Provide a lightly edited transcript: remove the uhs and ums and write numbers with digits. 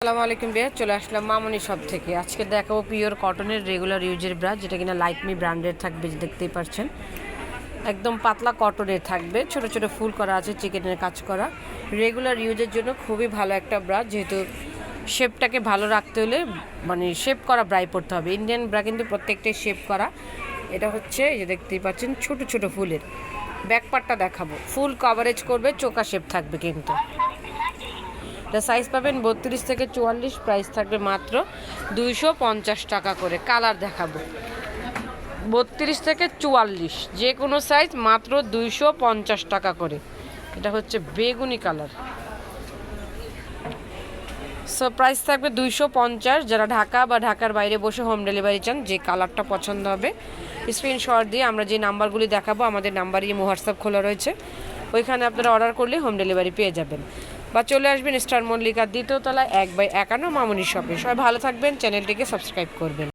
আসসালামু আলাইকুম ভাইয়া, চলে আসলাম মামনি শপ থেকে। আজকে দেখাবো পিওর কটনের রেগুলার ইউজের ব্রা, যেটা কিনা লাইকমি ব্র্যান্ডের থাকবে, দেখতেই পাচ্ছেন। একদম পাতলা কটনের থাকবে, ছোট ছোট ফুল করা আছে, চিকেনের কাজ করা। রেগুলার ইউজের জন্য খুবই ভালো একটা ব্রা, যেহেতু শেপটাকে ভালো রাখতে হলে শেপ করা ব্রাই পড়তে হবে। ইন্ডিয়ান ব্রা কিন্তু প্রত্যেকটাই শেপ করা। এটা হচ্ছে এই যে দেখতেই পাচ্ছেন ছোট ছোট ফুলের। ব্যাক পার্টটা দেখাবো, ফুল কভারেজ করবে, চোকা শেপ থাকবে কিন্তু। এটা সাইজ পাবেন 32 থেকে 44, প্রাইস থাকবে মাত্র 250 টাকা করে। কালার দেখাবো 32 থেকে 44, যে কোনো সাইজ মাত্র 250 টাকা করে। এটা হচ্ছে বেগুনি কালার, সো প্রাইস থাকবে 250। যারা ঢাকা বা ঢাকার বাইরে বসে হোম ডেলিভারি চান, যে কালারটা পছন্দ হবে স্ক্রিনশট দিয়ে আমরা যে নাম্বারগুলি দেখাবো, আমাদের নাম্বারই হোয়াটসঅ্যাপ খোলা রয়েছে, ওইখানে আপনারা অর্ডার করলে হোম ডেলিভারি পেয়ে যাবেন। বা চলে আসবেন স্টার মল্লিকার 2য় তলায় 1/51 মামনি শপে। সবাই ভালো থাকবেন, চ্যানেলটিকে সাবস্ক্রাইব করবেন।